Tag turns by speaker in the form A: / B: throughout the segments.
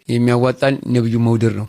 A: የሚያዋጣን ነብዩ መውደድ ነው።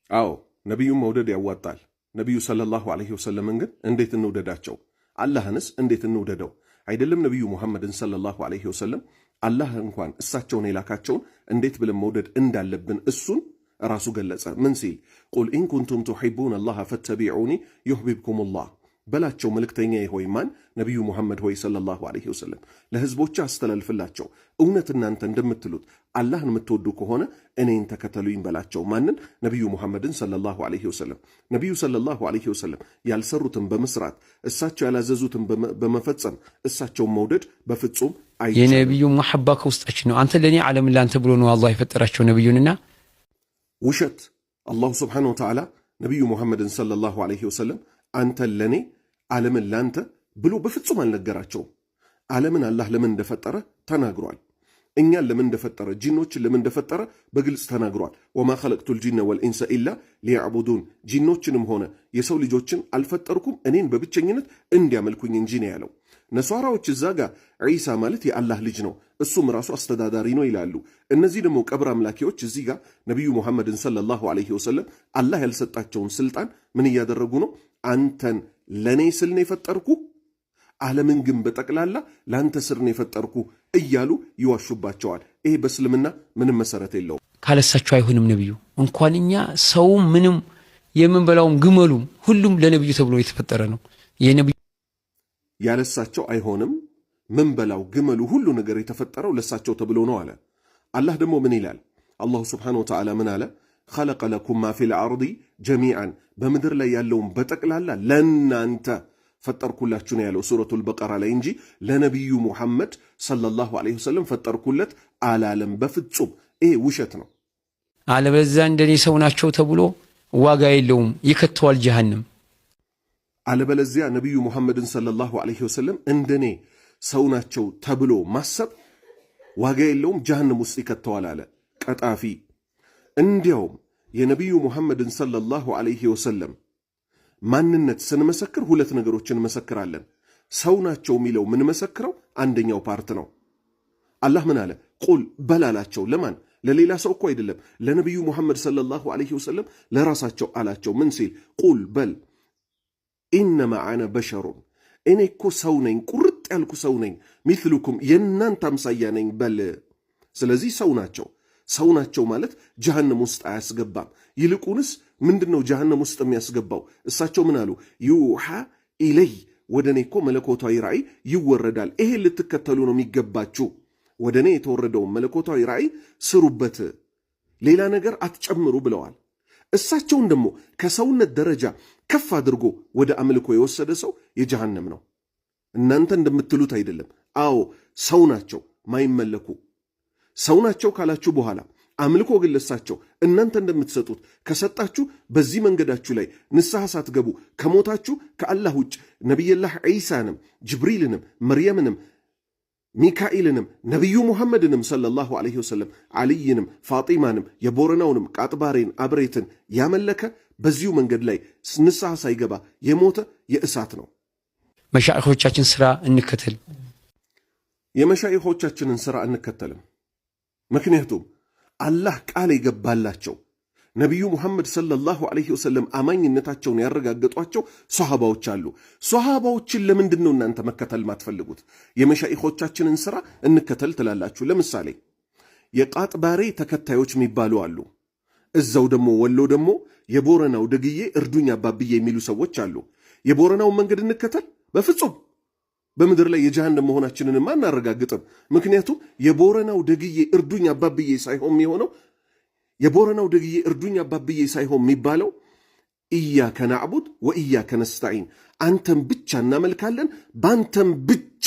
B: አዎ ነብዩ መውደድ ያዋጣል። ነብዩ ሰለላሁ ዐለይሂ ወሰለም ግን እንዴት እንውደዳቸው? አላህንስ እንዴት እንውደደው? አይደለም ነብዩ ሙሐመድን ሰለላሁ ዐለይሂ ወሰለም አላህ እንኳን እሳቸውን የላካቸውን እንዴት ብለን መውደድ እንዳለብን እሱን ራሱ ገለጸ። ምን ሲል ቁል ኢን ኩንቱም ቱሒቡነ አላህ ፈተቢዑኒ ዩሕቢብኩሙላህ በላቸው መልእክተኛ ሆይ ማን ነብዩ ሙሐመድ ሆይ ሰለላሁ ዐለይሂ ወሰለም ለህዝቦች አስተላልፍላቸው እውነት እናንተ እንደምትሉት አላህን የምትወዱ ከሆነ እኔን ተከተሉኝ በላቸው። ማንን? ነብዩ ሙሐመድን ሰለላሁ ዐለይሂ ወሰለም። ነብዩ ሰለላሁ ዐለይሂ ወሰለም ያልሰሩትን በመስራት እሳቸው ያላዘዙትን በመፈጸም እሳቸውን መውደድ በፍጹም አይቻልም።
A: የነብዩ መሐባ ከውስጣችን ነው። አንተ ለኔ ዓለም ላንተ ብሎ ነው አላህ የፈጠራቸው ነብዩንና
B: ውሸት አላሁ ሱብሓነሁ ወተዓላ ነብዩ ሙሐመድን ሰለላሁ ዐለይሂ ወሰለም አንተ ለኔ ዓለምን ላንተ ብሎ በፍጹም አልነገራቸውም። ዓለምን አላህ ለምን እንደፈጠረ ተናግሯል። እኛን ለምን እንደፈጠረ ጂኖችን ለምን እንደፈጠረ በግልጽ ተናግሯል። ወማ ኸለቅቱል ጂነ ወልኢንሰ ኢላ ሊያዕቡዱን ጂኖችንም ሆነ የሰው ልጆችን አልፈጠርኩም እኔን በብቸኝነት እንዲያመልኩኝ እንጂ ነው ያለው። ነሷራዎች እዛ ጋር ዒሳ ማለት የአላህ ልጅ ነው እሱም ራሱ አስተዳዳሪ ነው ይላሉ። እነዚህ ደግሞ ቀብር አምላኪዎች እዚህ ጋር ነብዩ ሙሐመድን ሰለላሁ ዐለይሂ ወሰለም አላህ ያልሰጣቸውን ስልጣን ምን እያደረጉ ነው? አንተን ለኔ ስል ነው የፈጠርኩ ዓለምን ግን በጠቅላላ ላንተ ስር ነው የፈጠርኩ እያሉ ይዋሹባቸዋል። ይሄ በእስልምና ምንም መሰረት የለውም።
A: ካለሳቸው አይሆንም ነብዩ። እንኳን እኛ ሰው ምንም የምንበላውም ግመሉም ሁሉም ለነብዩ ተብሎ የተፈጠረ ነው። የነብዩ
B: ያለሳቸው አይሆንም። ምን በላው ግመሉ ሁሉ ነገር የተፈጠረው ለሳቸው ተብሎ ነው አለ። አላህ ደግሞ ምን ይላል? አላሁ ሱብሓነሁ ወተዓላ ምን አለ? ኸለቀ ለኩም ማ ፊል አርዲ ጀሚዓን በምድር ላይ ያለውን በጠቅላላ ለናንተ ፈጠርኩላችሁ ነው ያለው ሱረቱል በቀራ ላይ እንጂ ለነብዩ ሙሐመድ ሰለላሁ ዐለይሂ ወሰለም ፈጠርኩለት አላለም በፍጹም። ይሄ ውሸት ነው።
A: አለበዛ እንደኔ ሰው ናቸው ተብሎ ዋጋ የለውም ይከተዋል ጀሃነም።
B: አለበለዚያ ነብዩ ሙሐመድን ሰለላሁ ዐለይሂ ወሰለም እንደኔ ሰው ናቸው ተብሎ ማሰብ ዋጋ የለውም ጀሃነም ውስጥ ይከተዋል አለ ቀጣፊ። እንዲያውም የነብዩ ሙሐመድን ሰለላሁ ዐለይሂ ወሰለም ማንነት ስንመሰክር ሁለት ነገሮችን መሰክራለን። ሰው ናቸው የሚለው ምን መሰክረው አንደኛው ፓርት ነው። አላህ ምን አለ? ቁል በላላቸው። ለማን? ለሌላ ሰው እኮ አይደለም፣ ለነብዩ ሙሐመድ ሰለላሁ ዐለይሂ ወሰለም ለራሳቸው አላቸው። ምን ሲል? ቁል በል ኢነማ አነ በሸሩን እኔ እኮ ሰው ነኝ፣ ቁርጥ ያልኩ ሰው ነኝ፣ ሚስሉኩም የእናንተ አምሳያ ነኝ በል። ስለዚህ ሰው ናቸው። ሰው ናቸው ማለት ጀሃነም ውስጥ አያስገባም። ይልቁንስ ምንድነው ጀሃነም ውስጥ የሚያስገባው? እሳቸው ምን አሉ? ዩሃ ኢለይ ወደ እኔ እኮ መለኮታዊ ራእይ ይወረዳል። ይሄ ልትከተሉ ነው የሚገባችሁ። ወደ እኔ የተወረደውን መለኮታዊ ራእይ ስሩበት፣ ሌላ ነገር አትጨምሩ ብለዋል። እሳቸውን ደግሞ ከሰውነት ደረጃ ከፍ አድርጎ ወደ አምልኮ የወሰደ ሰው የጀሃነም ነው። እናንተ እንደምትሉት አይደለም። አዎ ሰው ናቸው ማይመለኩ ሰው ናቸው ካላችሁ በኋላ አምልኮ ግን ለሳቸው እናንተ እንደምትሰጡት ከሰጣችሁ በዚህ መንገዳችሁ ላይ ንስሐ ሳትገቡ ከሞታችሁ ከአላህ ውጭ ነቢይላህ ዒሳንም ጅብሪልንም መርየምንም ሚካኤልንም ነቢዩ ሙሐመድንም ሰለላሁ ዐለይሂ ወሰለም ዓልይንም ፋጢማንም የቦረናውንም ቃጥባሬን አብሬትን ያመለከ በዚሁ መንገድ ላይ ንስሐ ሳይገባ የሞተ የእሳት ነው።
A: መሻይኾቻችን ስራ እንከተል።
B: የመሻይኾቻችንን ስራ እንከተልም። ምክንያቱም አላህ ቃል የገባላቸው ነቢዩ ሙሐመድ ሰለላሁ ዐለይሂ ወሰለም አማኝነታቸውን ያረጋገጧቸው ሷሃባዎች አሉ። ሷሃባዎችን ለምንድን ነው እናንተ መከተል ማትፈልጉት? የመሻይኾቻችንን ስራ እንከተል ትላላችሁ። ለምሳሌ የቃጥባሬ ተከታዮች የሚባሉ አሉ። እዛው ደግሞ ወሎ ደግሞ የቦረናው ደግዬ እርዱኝ አባብዬ የሚሉ ሰዎች አሉ። የቦረናውን መንገድ እንከተል? በፍጹም። በምድር ላይ የጀሃነም መሆናችንን አናረጋግጥም። ምክንያቱም የቦረናው ደግዬ እርዱኝ አባብዬ ሳይሆን የሚሆነው የቦረናው ደግዬ እርዱኝ አባብዬ ሳይሆን የሚባለው ኢያከ ናዕቡድ ወኢያከ ነስተዒን አንተም ብቻ እናመልካለን በአንተም ብቻ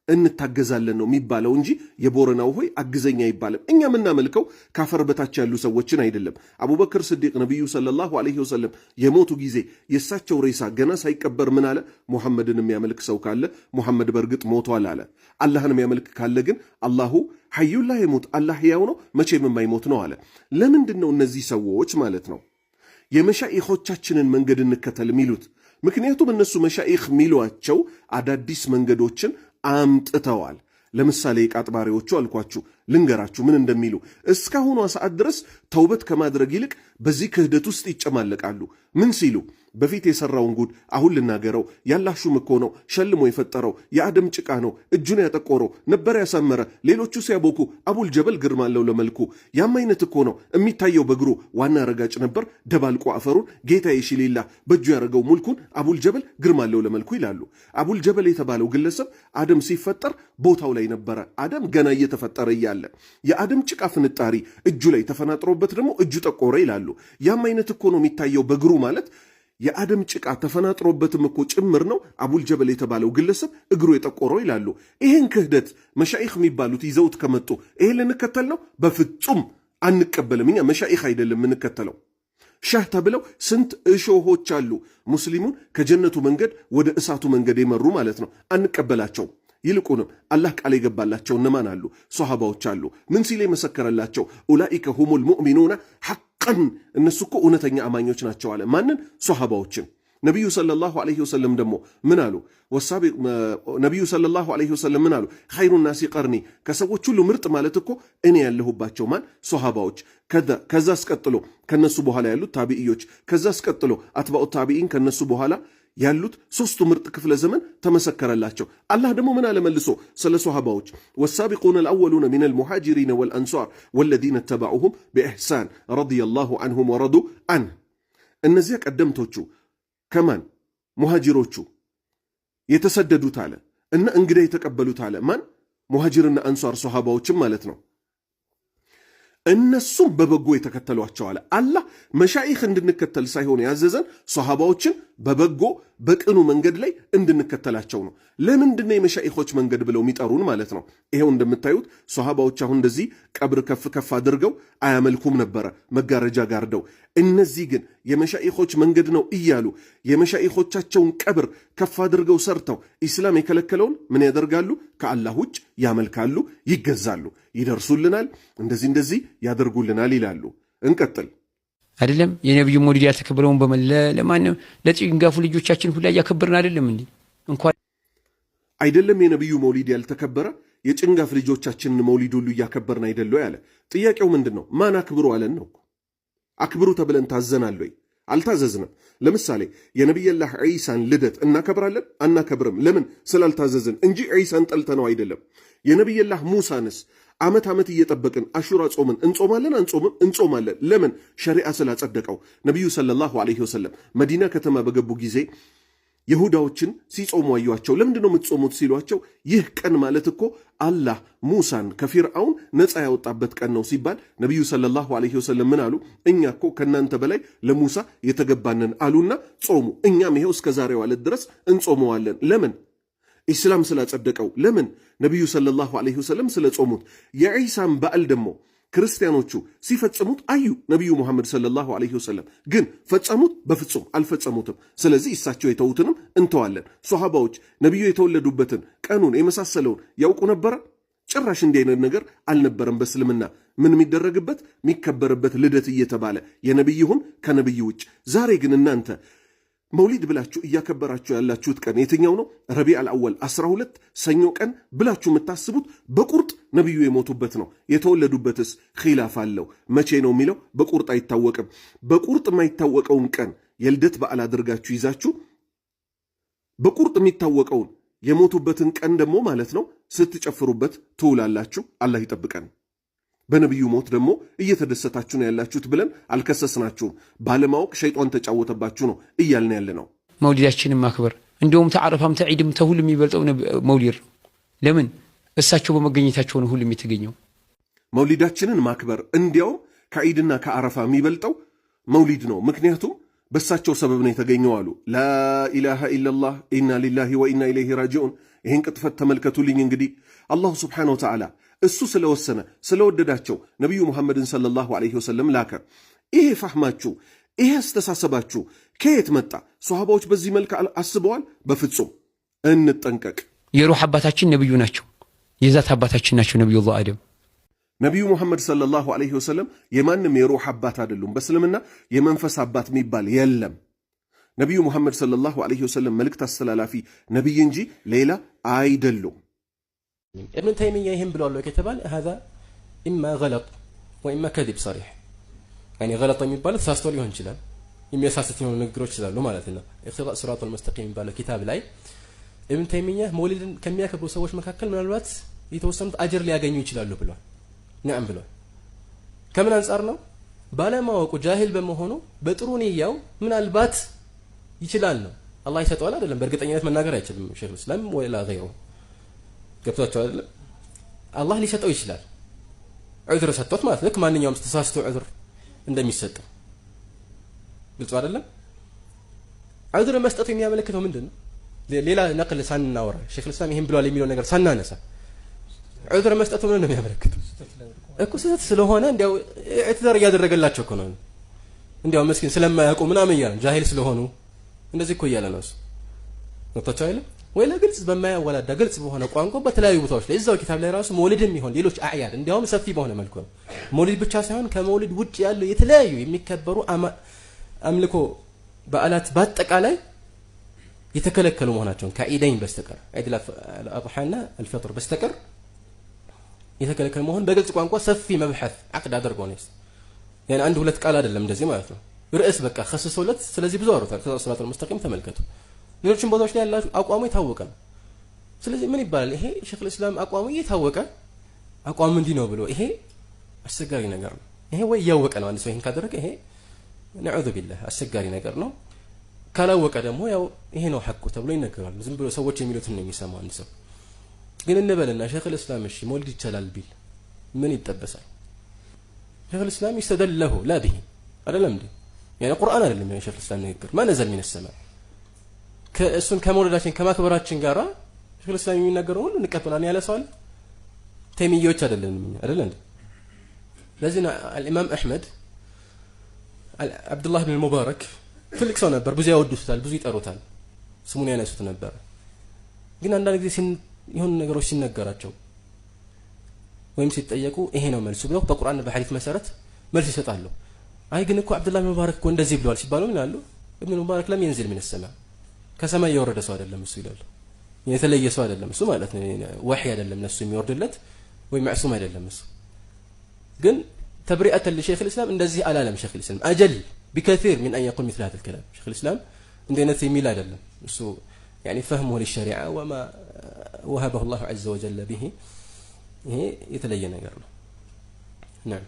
B: እንታገዛለን ነው የሚባለው እንጂ የቦረናው ሆይ አግዘኛ አይባልም። እኛ የምናመልከው ካፈር በታች ያሉ ሰዎችን አይደለም። አቡበክር ስዲቅ ነቢዩ ሰለላሁ ዐለይሂ ወሰለም የሞቱ ጊዜ የእሳቸው ሬሳ ገና ሳይቀበር ምን አለ? ሙሐመድን የሚያመልክ ሰው ካለ ሙሐመድ በእርግጥ ሞቷል አለ። አላህን የሚያመልክ ካለ ግን አላሁ ሐዩን ላ የሙት አላህ ሕያው ነው መቼም የማይሞት ነው አለ። ለምንድን ነው እነዚህ ሰዎች ማለት ነው የመሻይኾቻችንን መንገድ እንከተል የሚሉት? ምክንያቱም እነሱ መሻይኽ የሚሏቸው አዳዲስ መንገዶችን አምጥተዋል። ለምሳሌ ቃጥባሪዎቹ አልኳችሁ ልንገራችሁ ምን እንደሚሉ እስካሁኗ ሰዓት ድረስ ተውበት ከማድረግ ይልቅ በዚህ ክህደት ውስጥ ይጨማለቃሉ። ምን ሲሉ በፊት የሰራውን ጉድ አሁን ልናገረው፣ ያላህ ሹም እኮ ነው ሸልሞ የፈጠረው፣ የአደም ጭቃ ነው እጁን ያጠቆረው ነበር ያሳመረ፣ ሌሎቹ ሲያቦኩ አቡል ጀበል ግርማ አለው ለመልኩ፣ ያም አይነት እኮ ነው የሚታየው በእግሩ ዋና ረጋጭ ነበር ደባልቆ አፈሩን፣ ጌታ የሺሊላ በእጁ ያደረገው ሙልኩን አቡል ጀበል ግርማ አለው ለመልኩ ይላሉ። አቡል ጀበል የተባለው ግለሰብ አደም ሲፈጠር ቦታው ላይ ነበረ። አደም ገና እየተፈጠረ እያለ የአደም ጭቃ ፍንጣሪ እጁ ላይ ተፈናጥሮበት ደግሞ እጁ ጠቆረ ይላሉ። ያም አይነት እኮ ነው የሚታየው በእግሩ ማለት የአደም ጭቃ ተፈናጥሮበትም እኮ ጭምር ነው አቡል ጀበል የተባለው ግለሰብ እግሩ የጠቆረው ይላሉ። ይህን ክህደት መሻይኽ የሚባሉት ይዘውት ከመጡ ይሄ ልንከተል ነው? በፍጹም አንቀበልም። እኛ መሻይኽ አይደለም የምንከተለው። ሻህ ተብለው ስንት እሾሆች አሉ ሙስሊሙን ከጀነቱ መንገድ ወደ እሳቱ መንገድ የመሩ ማለት ነው። አንቀበላቸውም። ይልቁንም አላህ ቃል የገባላቸው እነማን አሉ? ሶሃባዎች አሉ። ምን ሲል የመሰከረላቸው? ኡላኢከ ሁሙል ሙእሚኑና ሐቀን፣ እነሱ እኮ እውነተኛ አማኞች ናቸው አለ። ማንን? ሶሃባዎችን። ነቢዩ ሰለላሁ ዐለይሂ ወሰለም ደግሞ ምን አሉ? ነቢዩ ሰለላሁ ዐለይሂ ወሰለም ምን አሉ? ኸይሩ ናሲ ቀርኒ፣ ከሰዎች ሁሉ ምርጥ ማለት እኮ እኔ ያለሁባቸው ማን? ሶሃባዎች። ከዛ አስቀጥሎ ከነሱ በኋላ ያሉት ታቢኢዮች፣ ከዛ አስቀጥሎ አትባኡ ታቢኢን፣ ከነሱ በኋላ ያሉት ሶስቱ ምርጥ ክፍለ ዘመን ተመሰከረላቸው። አላህ ደግሞ ምን አለመልሶ ስለ ሶሃባዎች ወሳቢቁነ አልአወሉነ ሚነል ሙሃጅሪነ ወልአንሷር ወለዚነ ተበዑሁም ቢኢሕሳን ረዲየላሁ ዐንሁም ወረዱ ዐንሁ። እነዚያ ቀደምቶቹ ከማን? ሙሃጅሮቹ የተሰደዱት አለ እና እንግዳ የተቀበሉት አለ ማን? ሙሃጅርና አንሷር ሶሃባዎችም ማለት ነው። እነሱም በበጎ የተከተሏቸው አለ። አላህ መሻይኽ እንድንከተል ሳይሆን ያዘዘን ሶሃባዎችን በበጎ በቅኑ መንገድ ላይ እንድንከተላቸው ነው። ለምንድነው የመሻይኾች መንገድ ብለው የሚጠሩን ማለት ነው? ይሄው እንደምታዩት ሶሃባዎች አሁን እንደዚህ ቀብር ከፍ ከፍ አድርገው አያመልኩም ነበረ መጋረጃ ጋርደው። እነዚህ ግን የመሻይኾች መንገድ ነው እያሉ የመሻይኾቻቸውን ቀብር ከፍ አድርገው ሰርተው ኢስላም የከለከለውን ምን ያደርጋሉ? ከአላህ ውጭ ያመልካሉ፣ ይገዛሉ፣ ይደርሱልናል፣ እንደዚህ ያደርጉልናል ይላሉ። እንቀጥል።
A: አይደለም የነብዩ መውሊድ ያተከበረውን ለማንም ለጭንጋፉ ልጆቻችን ሁላ ያከበርን አይደለም እንዴ? እንኳን
B: አይደለም የነብዩ መውሊድ ያልተከበረ የጭንጋፍ ልጆቻችንን መውሊድ ሁሉ እያከበርን አይደለው ያለ። ጥያቄው ምንድነው? ማን አክብሩ አለን ነው? አክብሩ ተብለን ታዘናል ወይ? አልታዘዝንም። ለምሳሌ የነብዩላህ ዒሳን ልደት እናከብራለን? አናከብርም። ለምን? ስላልታዘዝን እንጂ ዒሳን ጠልተነው አይደለም። የነብዩላህ ሙሳንስ ዓመት እየጠበቅን አሹራ ጾምን እንጾማለን? አንጾምም? እንጾማለን። ለምን? ሸሪዓ ስላጸደቀው። ነቢዩ ሰለላሁ ዐለይሂ ወሰለም መዲና ከተማ በገቡ ጊዜ ይሁዳዎችን ሲጾሙ አዩአቸው። ለምንድን ነው የምትጾሙት ሲሏቸው፣ ይህ ቀን ማለት እኮ አላህ ሙሳን ከፊርዓውን ነፃ ያወጣበት ቀን ነው ሲባል ነቢዩ ሰለላሁ ዐለይሂ ወሰለም ምን አሉ? እኛ እኮ ከእናንተ በላይ ለሙሳ የተገባንን አሉና ጾሙ። እኛም ይሄው እስከ ዛሬው ዕለት ድረስ እንጾመዋለን። ለምን? ኢስላም ስላጸደቀው። ለምን? ነቢዩ ሰለላሁ ዐለይሂ ወሰለም ስለ ጾሙት። የዒሳን በዓል ደግሞ ክርስቲያኖቹ ሲፈጽሙት አዩ ነቢዩ ሙሐመድ ሰለላሁ ዐለይሂ ወሰለም። ግን ፈጸሙት? በፍጹም አልፈጸሙትም። ስለዚህ እሳቸው የተዉትንም እንተዋለን። ሶሃባዎች ነቢዩ የተወለዱበትን ቀኑን የመሳሰለውን ያውቁ ነበረ? ጭራሽ እንዲህ አይነት ነገር አልነበረም በእስልምና። ምን የሚደረግበት የሚከበርበት ልደት እየተባለ የነቢይ ይሁን ከነቢይ ውጭ። ዛሬ ግን እናንተ መውሊድ ብላችሁ እያከበራችሁ ያላችሁት ቀን የትኛው ነው? ረቢዕ አልአወል 12 ሰኞ ቀን ብላችሁ የምታስቡት በቁርጥ ነቢዩ የሞቱበት ነው። የተወለዱበትስ ኺላፍ አለው። መቼ ነው የሚለው በቁርጥ አይታወቅም። በቁርጥ የማይታወቀውን ቀን የልደት በዓል አድርጋችሁ ይዛችሁ በቁርጥ የሚታወቀውን የሞቱበትን ቀን ደግሞ ማለት ነው ስትጨፍሩበት ትውላላችሁ። አላህ ይጠብቀን። በነቢዩ ሞት ደግሞ እየተደሰታችሁ ነው ያላችሁት ብለን አልከሰስናችሁም። ባለማወቅ ሸይጣን ተጫወተባችሁ ነው እያልን ያለ ነው።
A: መውሊዳችንን ማክበር እንደውም ተዓረፋም ተዒድም ተሁሉ የሚበልጠው መውሊድ ነው። ለምን? እሳቸው በመገኘታቸው ነው ሁሉም የተገኘው።
B: መውሊዳችንን ማክበር እንዲያውም ከዒድና ከዓረፋ የሚበልጠው መውሊድ ነው። ምክንያቱም በእሳቸው ሰበብ ነው የተገኘው አሉ። ላኢላሃ ኢላላህ ኢና ሊላሂ ወኢና ኢለይሂ ራጂዑን። ይህን ቅጥፈት ተመልከቱልኝ። እንግዲህ አላሁ ስብሓነሁ ወተዓላ እሱ ስለወሰነ ስለወደዳቸው ነቢዩ ሙሐመድን ሰለላሁ ዐለይሂ ወሰለም ላከ። ይሄ ፋህማችሁ ይሄ አስተሳሰባችሁ ከየት መጣ? ሶሃባዎች በዚህ መልክ አስበዋል? በፍጹም እንጠንቀቅ።
A: የሩህ አባታችን ነቢዩ ናቸው። የዛት አባታችን ናቸው ነቢዩላህ አደም።
B: ነቢዩ ሙሐመድ ሰለላሁ ዐለይሂ ወሰለም የማንም የሩህ አባት አይደሉም። በእስልምና የመንፈስ አባት የሚባል የለም። ነቢዩ ሙሐመድ ሰለላሁ ዐለይሂ ወሰለም መልእክት አስተላላፊ ነቢይ እንጂ ሌላ አይደሉም።
C: ابن تيمية يهم بلو كتبال هذا إما غلط وإما كذب صريح يعني غلط የሚባል ተሳስቶ ሊሆን ይችላል የሚያሳስት የሆኑ ንግግሮች ስላሉ ማለት ነው اقتضاء الصراط المستقيم የሚባለው ኪታብ ላይ ኢብኑ ተይሚያ መውሊድን ከሚያከብሩ ሰዎች መካከል ምናልባት የተወሰኑት አጅር ሊያገኙ ይችላሉ ብሏል ነዓም ብሏል ከምን አንፃር ነው ባለማወቁ ጃሂል በመሆኑ በጥሩ ንያው ምናልባት ይችላል ነው አላህ ይሰጠዋል አይደለም በእርግጠኝነት መናገር አይችልም ሼኹል እስላም ወላ ገይሩ ገብቷቸው አይደለም አላህ ሊሰጠው ይችላል ዑዝር ሰጥቶት ማለት ነው ማንኛውም ተሳስቶ ዑዝር እንደሚሰጠው ግልጽ አይደለም ዑዝር መስጠቱ የሚያመለክተው ምንድነው ሌላ ነቅል ሳንናወራ ሼኹል እስላም ይሄን ብሏል የሚለው ነገር ሳናነሳ ዑዝር መስጠቱ ምን ነው የሚያመለክተው እኮ ስህተት ስለሆነ እንዲያው ኢዕትዛር ያደረገላቸው እኮ ነው እንዲያው መስኪን ስለማያውቁ ምናምን ይላል ጃሂል ስለሆኑ እንደዚህ እኮ ይያለ ነው ወጣቸው አይደል ወይላ ግልጽ በማያወላዳ ግልጽ በሆነ ቋንቋ በተለያዩ ቦታዎች ላይ እዛው ኪታብ ላይ ራሱ መውሊድም ይሆን ሌሎች አዕያድ እንዲያውም ሰፊ በሆነ መልኩ ነው መውሊድ ብቻ ሳይሆን ከመውሊድ ውጭ ያለው የተለያዩ የሚከበሩ አምልኮ በዓላት በአጠቃላይ የተከለከሉ መሆናቸውን ከዒደይን በስተቀር ዒድ አልአድሓና አልፈጥር በስተቀር የተከለከለ መሆን በግልጽ ቋንቋ ሰፊ መብሐት አቅድ አድርጎ ነው يعني አንድ ሁለት ቃል አይደለም እንደዚህ ማለት ነው ርዕስ በቃ خصصውለት ስለዚህ ብዙ አውርቷል ከሰላቱ ሙስተቂም ተመልከቱ ሌሎችም ቦታዎች ላይ ያላችሁ አቋሙ የታወቀ ነው ስለዚህ ምን ይባላል ይሄ ሼኹል እስላም አቋሙ የታወቀ አቋሙ እንዲህ ነው ብሎ ይሄ አስቸጋሪ ነገር ነው ይሄ ወይ ያወቀ ነው አንድ ሰው ይሄን ካደረገ ይሄ ነዑዙ ቢላህ አስቸጋሪ ነገር ነው ካላወቀ ደግሞ ያው ይሄ ነው ሐቁ ተብሎ ይነገራል ዝም ብሎ ሰዎች የሚሉትን ነው የሚሰማው አንድ ሰው ግን እንበልና ሼኹል እስላም እሺ መውሊድ ይቻላል ቢል ምን ይጠበሳል ሼኹል እስላም ይስተደለሁ لا به አይደለም እንዴ يعني ቁርአን አይደለም ሼኹል እስላም ንግግር ما نزل من السماء ከእሱን ከመውሊዳችን ከማክበራችን ጋራ ሼኹል እስላም የሚናገረው ሁሉ እንቀበላለን ያለ ሰው አለ ተይሚዮች አይደለንም አይደል እንዴ ለዚህ الامام احمد عبد الله بن المبارك ትልቅ ሰው ነበር ብዙ ያወዱታል ብዙ ይጠሩታል ስሙን ያነሱት ነበር ግን አንዳንድ ጊዜ ይሁን ነገሮች ሲነገራቸው ወይም ሲጠየቁ ይሄ ነው መልሱ ብለው በቁርአን በሐዲስ መሰረት መልስ ይሰጣሉ አይ ግን እኮ አብዱላህ ኢብኑ ሙባረክ እኮ እንደዚህ ብለዋል ሲባሉ ምን አሉ ኢብኑ ሙባረክ ለም ينزل من السماء ከሰማይ የወረደ ሰው አይደለም እሱ ይላሉ የተለየ ሰው አይደለም እሱ ማለት ነው ወህይ አይደለም ነሱ የሚወርድለት ወይ ማዕሱም አይደለም እሱ ግን تبرئه لشيخ الاسلام እንደዚህ አላለም ሼኹል እስላም አጀል بكثير من ان يقول مثل هذا الكلام ሼኹ الاسلام እንደነት የሚል አይደለም እሱ يعني فهمه للشريعه وما وهبه الله عز وجل به هي يتلين ነገር ነው نعم